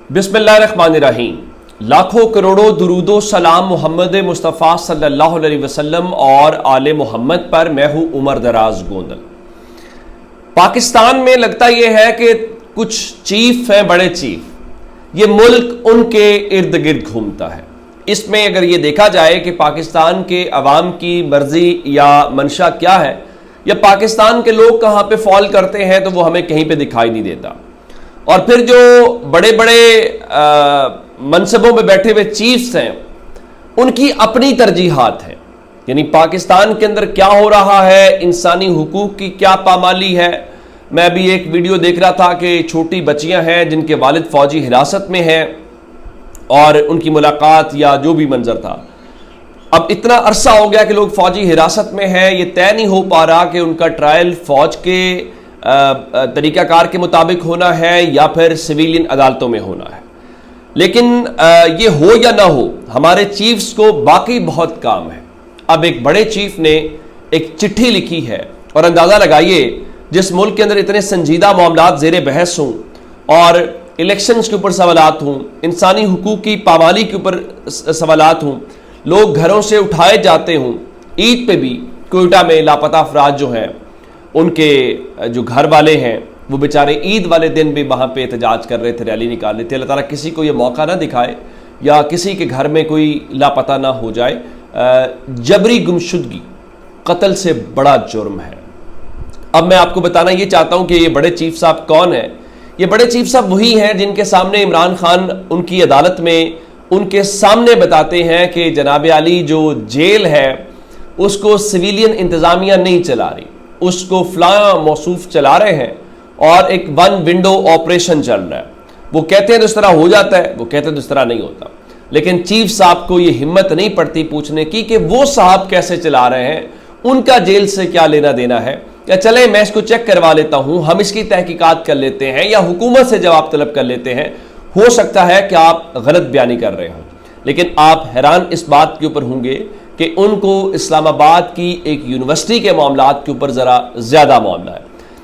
बिस्मिल्लाहिर्रहमानिर्रहीम। लाखों करोड़ों दुरूदो सलाम मोहम्मद मुस्तफ़ा सल्लल्लाहु अलैहि वसल्लम और आले मोहम्मद पर। मैं हूँ उमर दराज गोंदल। पाकिस्तान में लगता यह है कि कुछ चीफ हैं, बड़े चीफ, ये मुल्क उनके इर्द गिर्द घूमता है। इसमें अगर ये देखा जाए कि पाकिस्तान के अवाम की मर्जी या मंशा क्या है, या पाकिस्तान के लोग कहाँ पे फॉल करते हैं, तो वो हमें कहीं पे दिखाई नहीं देता। और फिर जो बड़े बड़े मनसबों में बैठे हुए चीफ्स हैं, उनकी अपनी तरजीहात है। यानी पाकिस्तान के अंदर क्या हो रहा है, इंसानी हुकूक की क्या पामाली है। मैं अभी एक वीडियो देख रहा था कि छोटी बच्चियां हैं जिनके वालिद फौजी हिरासत में हैं, और उनकी मुलाकात या जो भी मंजर था। अब इतना अरसा हो गया कि लोग फौजी हिरासत में हैं, ये तय नहीं हो पा रहा कि उनका ट्रायल फौज के तरीक़ाकार के मुताबिक होना है या फिर सिविलियन अदालतों में होना है। लेकिन ये हो या ना हो, हमारे चीफ्स को बाकी बहुत काम है। अब एक बड़े चीफ ने एक चिट्ठी लिखी है, और अंदाज़ा लगाइए, जिस मुल्क के अंदर इतने संजीदा मामलात ज़ेर बहस हों और इलेक्शंस के ऊपर सवालात हों, इंसानी हुकूक की पामाली के ऊपर सवालात हों, लोग घरों से उठाए जाते हों। ईद पे भी कोयटा में लापता अफराद जो हैं, उनके जो घर वाले हैं, वो बेचारे ईद वाले दिन भी वहाँ पे एहतजाज कर रहे थे, रैली निकाल रहे थे। अल्लाह ताला किसी को ये मौका ना दिखाए या किसी के घर में कोई लापता ना हो जाए। जबरी गुमशुदगी कत्ल से बड़ा जुर्म है। अब मैं आपको बताना ये चाहता हूँ कि ये बड़े चीफ साहब कौन हैं। ये बड़े चीफ साहब वही हैं जिनके सामने इमरान खान उनकी अदालत में उनके सामने बताते हैं कि जनाब अली जो जेल है उसको सिविलियन इंतज़ामिया नहीं चला रही, उसको फलां मौसूफ चला रहे हैं, और एक वन विंडो ऑपरेशन चल रहा है। वो कहते हैं तो इस तरह हो जाता है, वो कहते हैं तो इस तरह नहीं होता। लेकिन चीफ साहब को ये हिम्मत नहीं पड़ती पूछने की कि वो साहब कैसे चला रहे हैं, उनका जेल से क्या लेना देना है। या चले मैं इसको चेक करवा लेता हूँ, हम इसकी तहकीकात कर लेते हैं, या हुकूमत से जवाब तलब कर लेते हैं। हो सकता है कि आप गलत बयानी कर रहे हों, लेकिन आप हैरान इस बात के ऊपर होंगे कि उनको इस्लामाबाद की एक यूनिवर्सिटी के मामलात के ऊपर ज़रा ज़्यादा मामला है।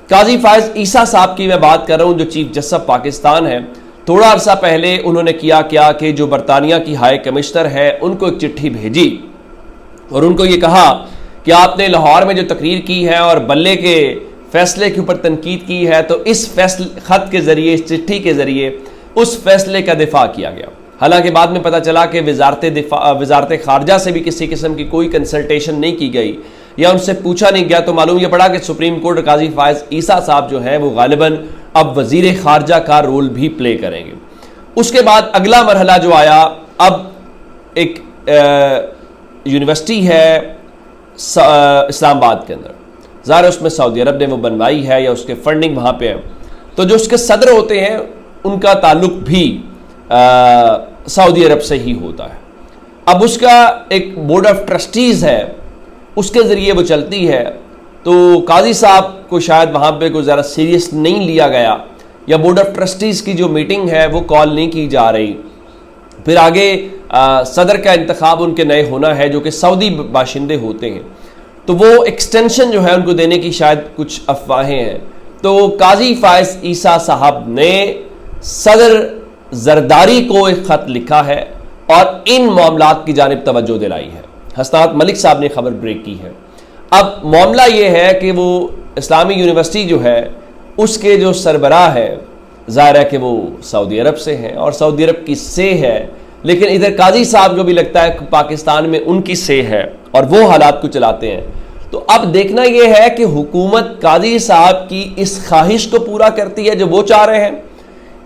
काजी फायज ईसा साहब की मैं बात कर रहा हूँ, जो चीफ जस्टिस पाकिस्तान है। थोड़ा अरसा पहले उन्होंने किया क्या कि जो बरतानिया की हाई कमिश्नर है, उनको एक चिट्ठी भेजी और उनको ये कहा कि आपने लाहौर में जो तकरीर की है और बल्ले के फैसले के ऊपर तनकीद की है, तो इस फैसले खत के ज़रिए, इस चिट्ठी के ज़रिए उस फैसले का दिफा किया गया। हालांकि बाद में पता चला कि वजारत खारजा से भी किसी किस्म की कोई कंसल्टेशन नहीं की गई या उनसे पूछा नहीं गया। तो मालूम यह पड़ा कि सुप्रीम कोर्ट काजी फायज ईसा साहब जो हैं वो गालिबन अब वजीर खारजा का रोल भी प्ले करेंगे। उसके बाद अगला मरहला जो आया, अब एक यूनिवर्सिटी है इस्लामाबाद के अंदर, ज़ाहिर उसमें सऊदी अरब ने वो बनवाई है या उसके फंडिंग वहाँ पे है। तो जो उसके सदर होते हैं उनका ताल्लुक भी सऊदी अरब से ही होता है। अब उसका एक बोर्ड ऑफ ट्रस्टीज़ है, उसके ज़रिए वो चलती है। तो काजी साहब को शायद वहाँ पे कोई ज़रा सीरियस नहीं लिया गया, या बोर्ड ऑफ ट्रस्टीज़ की जो मीटिंग है वो कॉल नहीं की जा रही। फिर आगे सदर का इंतखाब उनके नए होना है, जो कि सऊदी बाशिंदे होते हैं। तो वो एक्सटेंशन जो है उनको देने की शायद कुछ अफवाहें हैं। तो काजी फायज ईसा साहब ने सदर जरदारी को एक ख़त लिखा है और इन मामलात की जानिब तवज्जो दिलाई है। हसनात मलिक साहब ने खबर ब्रेक की है। अब मामला ये है कि वो इस्लामी यूनिवर्सिटी जो है उसके जो सरबराह है, ज़ाहिर है कि वो सऊदी अरब से हैं और सऊदी अरब की से है, लेकिन इधर काजी साहब को भी लगता है कि पाकिस्तान में उनकी से है और वो हालात को चलाते हैं। तो अब देखना यह है कि हुकूमत काजी साहब की इस ख्वाहिश को पूरा करती है जो वो चाह रहे हैं,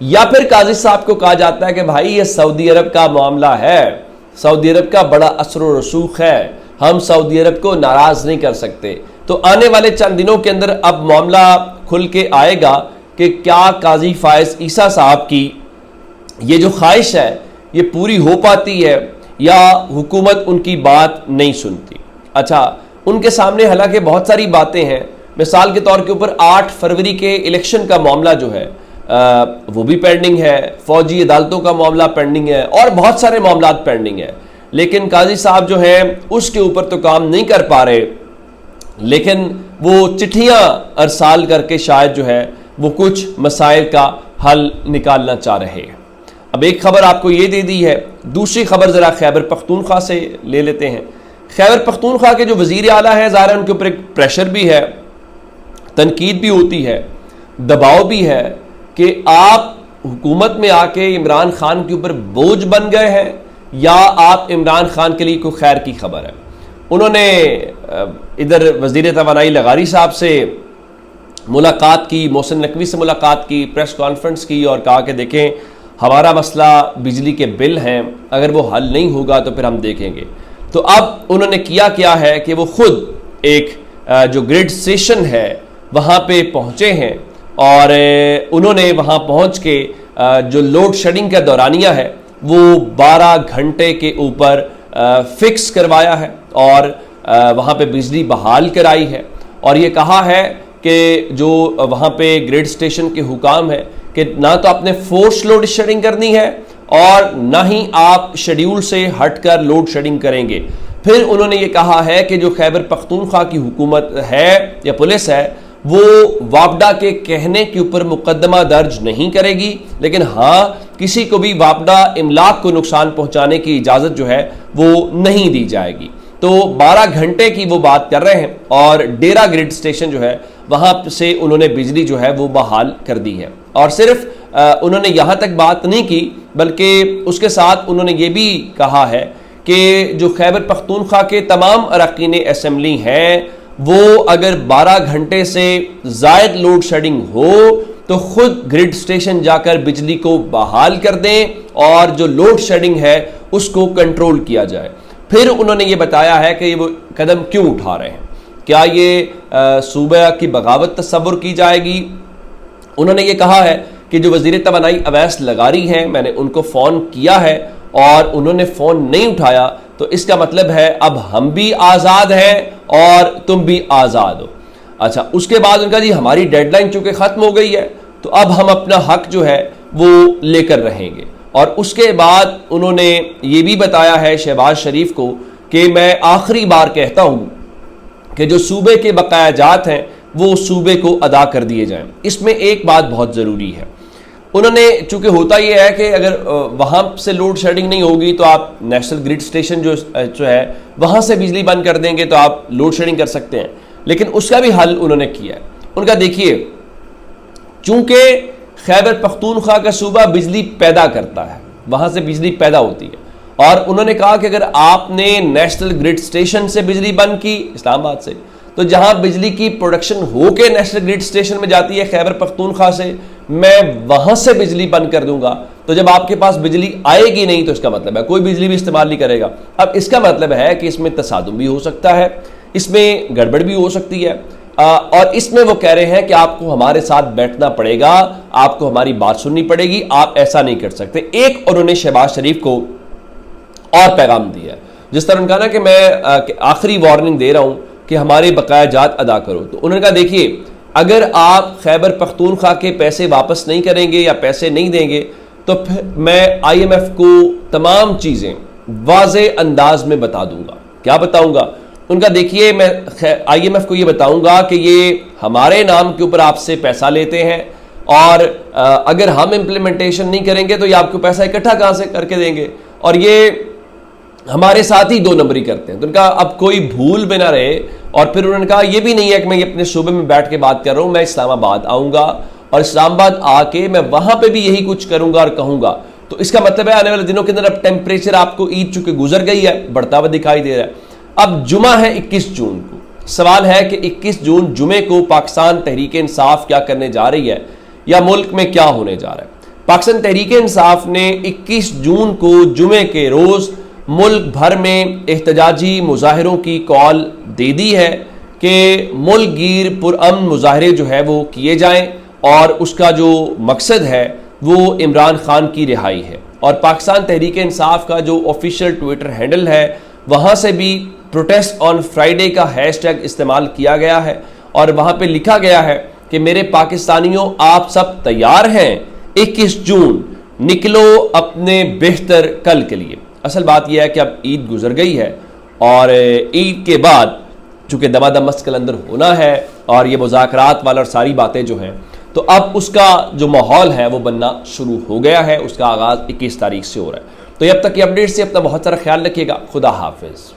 या फिर काजी साहब को कहा जाता है कि भाई ये सऊदी अरब का मामला है, सऊदी अरब का बड़ा असर व रसूख है, हम सऊदी अरब को नाराज़ नहीं कर सकते। तो आने वाले चंद दिनों के अंदर अब मामला खुल के आएगा कि क्या काजी फायज ईसा साहब की ये जो ख्वाहिश है ये पूरी हो पाती है या हुकूमत उनकी बात नहीं सुनती। अच्छा, उनके सामने हालांकि बहुत सारी बातें हैं। मिसाल के तौर के ऊपर 8 फरवरी के इलेक्शन का मामला जो है वो भी पेंडिंग है, फौजी अदालतों का मामला पेंडिंग है, और बहुत सारे मामला पेंडिंग है। लेकिन काजी साहब जो हैं उसके ऊपर तो काम नहीं कर पा रहे, लेकिन वो चिट्ठियाँ अरसाल करके शायद जो है वो कुछ मसाइल का हल निकालना चाह रहे हैं। اب ایک خبر آپ کو یہ دے دی ہے، دوسری خبر ذرا خیبر پختونخوا سے لے لیتے ہیں۔ خیبر پختونخوا کے جو وزیر اعلیٰ ہیں، ظاہر ہے ان کے اوپر ایک پریشر بھی ہے، تنقید بھی ہوتی ہے، دباؤ بھی ہے کہ آپ حکومت میں آ کے عمران خان کے اوپر بوجھ بن گئے ہیں یا آپ عمران خان کے لیے کوئی خیر کی خبر ہے۔ انہوں نے ادھر وزیر توانائی لغاری صاحب سے ملاقات کی، محسن نقوی سے ملاقات کی، پریس کانفرنس کی اور کہا کہ دیکھیں ہمارا مسئلہ بجلی کے بل ہیں، اگر وہ حل نہیں ہوگا تو پھر ہم دیکھیں گے۔ تو اب انہوں نے کیا ہے کہ وہ خود ایک جو گریڈ اسٹیشن ہے وہاں پہ پہنچے ہیں اور انہوں نے وہاں پہنچ کے جو لوڈ شیڈنگ کا دورانیہ ہے وہ 12 گھنٹے کے اوپر فکس کروایا ہے اور وہاں پہ بجلی بحال کرائی ہے، اور یہ کہا ہے کہ جو وہاں پہ گریڈ اسٹیشن کے حکام ہے کہ نہ تو آپ نے فورس لوڈ شیڈنگ کرنی ہے اور نہ ہی آپ شیڈیول سے ہٹ کر لوڈ شیڈنگ کریں گے۔ پھر انہوں نے یہ کہا ہے کہ جو خیبر پختونخوا کی حکومت ہے یا پولیس ہے وہ وابڈا کے کہنے کے اوپر مقدمہ درج نہیں کرے گی، لیکن ہاں کسی کو بھی وابڈا املاک کو نقصان پہنچانے کی اجازت جو ہے وہ نہیں دی جائے گی۔ تو 12 گھنٹے کی وہ بات کر رہے ہیں اور ڈیرا گریڈ اسٹیشن جو ہے وہاں سے انہوں نے بجلی جو ہے وہ بحال کر دی ہے، اور صرف انہوں نے یہاں تک بات نہیں کی بلکہ اس کے ساتھ انہوں نے یہ بھی کہا ہے کہ جو خیبر پختونخوا کے تمام اراکین اسمبلی ہیں وہ اگر 12 گھنٹے سے زائد لوڈ شیڈنگ ہو تو خود گریڈ اسٹیشن جا کر بجلی کو بحال کر دیں اور جو لوڈ شیڈنگ ہے اس کو کنٹرول کیا جائے۔ پھر انہوں نے یہ بتایا ہے کہ وہ قدم کیوں اٹھا رہے ہیں، کیا یہ صوبہ کی بغاوت تصور کی جائے گی؟ انہوں نے یہ کہا ہے کہ جو وزیر توانائی اویس لغاری ہیں، میں نے ان کو فون کیا ہے اور انہوں نے فون نہیں اٹھایا، تو اس کا مطلب ہے اب ہم بھی آزاد ہیں اور تم بھی آزاد ہو۔ اچھا، اس کے بعد ان کا جی ہماری ڈیڈ لائن چونکہ ختم ہو گئی ہے تو اب ہم اپنا حق جو ہے وہ لے کر رہیں گے، اور اس کے بعد انہوں نے یہ بھی بتایا ہے شہباز شریف کو کہ میں آخری بار کہتا ہوں کہ جو صوبے کے بقایا جات ہیں وہ صوبے کو ادا کر دیے جائیں۔ اس میں ایک بات بہت ضروری ہے، انہوں نے چونکہ ہوتا یہ ہے کہ اگر وہاں سے لوڈ شیڈنگ نہیں ہوگی تو آپ نیشنل گریڈ اسٹیشن جو ہے وہاں سے بجلی بند کر دیں گے تو آپ لوڈ شیڈنگ کر سکتے ہیں، لیکن اس کا بھی حل انہوں نے کیا ہے۔ ان کا دیکھیے، چونکہ خیبر پختونخوا کا صوبہ بجلی پیدا کرتا ہے، وہاں سے بجلی پیدا ہوتی ہے، اور انہوں نے کہا کہ اگر آپ نے نیشنل گریڈ اسٹیشن سے بجلی بند کی اسلام آباد سے، تو جہاں بجلی کی پروڈکشن ہو کے نیشنل گریڈ اسٹیشن میں جاتی ہے خیبر پختونخوا سے، میں وہاں سے بجلی بند کر دوں گا، تو جب آپ کے پاس بجلی آئے گی نہیں تو اس کا مطلب ہے کوئی بجلی بھی استعمال نہیں کرے گا۔ اب اس کا مطلب ہے کہ اس میں تصادم بھی ہو سکتا ہے، اس میں گڑبڑ بھی ہو سکتی ہے، اور اس میں وہ کہہ رہے ہیں کہ آپ کو ہمارے ساتھ بیٹھنا پڑے گا، آپ کو ہماری بات سننی پڑے گی، آپ ایسا نہیں کر سکتے۔ ایک انہوں نے شہباز شریف کو اور پیغام دیا ہے، جس طرح ان کا نا کہ میں آخری وارننگ دے رہا ہوں کہ ہمارے بقایا جات ادا کرو، تو انہوں نے کہا دیکھیے اگر آپ خیبر پختونخوا کے پیسے واپس نہیں کریں گے یا پیسے نہیں دیں گے تو پھر میں IMF کو تمام چیزیں واضح انداز میں بتا دوں گا۔ کیا بتاؤں گا؟ ان کا دیکھیے میں IMF کو یہ بتاؤں گا کہ یہ ہمارے نام کے اوپر آپ سے پیسہ لیتے ہیں، اور اگر ہم امپلیمنٹیشن نہیں کریں گے تو یہ آپ کو پیسہ اکٹھا کہاں سے کر کے دیں گے، اور یہ ہمارے ساتھ ہی 2 نمبری کرتے ہیں۔ تو ان کا اب کوئی بھول بھی نہ رہے، اور پھر انہوں نے کہا یہ بھی نہیں ہے کہ میں اپنے صوبے میں بیٹھ کے بات کر رہا ہوں، میں اسلام آباد آؤں گا اور اسلام آباد آ کے میں وہاں پہ بھی یہی کچھ کروں گا اور کہوں گا۔ تو اس کا مطلب ہے آنے والے دنوں کے اندر اب ٹیمپریچر آپ کو عید چونکہ گزر گئی ہے بڑھتا ہوا دکھائی دے رہا ہے، اب جمعہ ہے 21 جون کو، سوال ہے کہ 21 جون جمعے کو پاکستان تحریک انصاف کیا کرنے جا رہی ہے یا ملک میں کیا ہونے جا رہا ہے۔ پاکستان تحریک انصاف نے 21 جون کو جمعے کے روز ملک بھر میں احتجاجی مظاہروں کی کال دے دی ہے کہ ملک گیر پرامن مظاہرے جو ہے وہ کیے جائیں، اور اس کا جو مقصد ہے وہ عمران خان کی رہائی ہے۔ اور پاکستان تحریک انصاف کا جو آفیشیل ٹویٹر ہینڈل ہے وہاں سے بھی پروٹیسٹ آن فرائیڈے کا ہیش ٹیگ استعمال کیا گیا ہے، اور وہاں پہ لکھا گیا ہے کہ میرے پاکستانیوں آپ سب تیار ہیں، 21 جون نکلو اپنے بہتر کل کے لیے۔ اصل بات یہ ہے کہ اب عید گزر گئی ہے، اور عید کے بعد چونکہ دما دم مسک اندر ہونا ہے اور یہ مذاکرات والا اور ساری باتیں جو ہیں، تو اب اس کا جو ماحول ہے وہ بننا شروع ہو گیا ہے، اس کا آغاز 21 تاریخ سے ہو رہا ہے۔ تو اب تک کی اپڈیٹ سے اپنا بہت سارا خیال رکھیے گا۔ خدا حافظ۔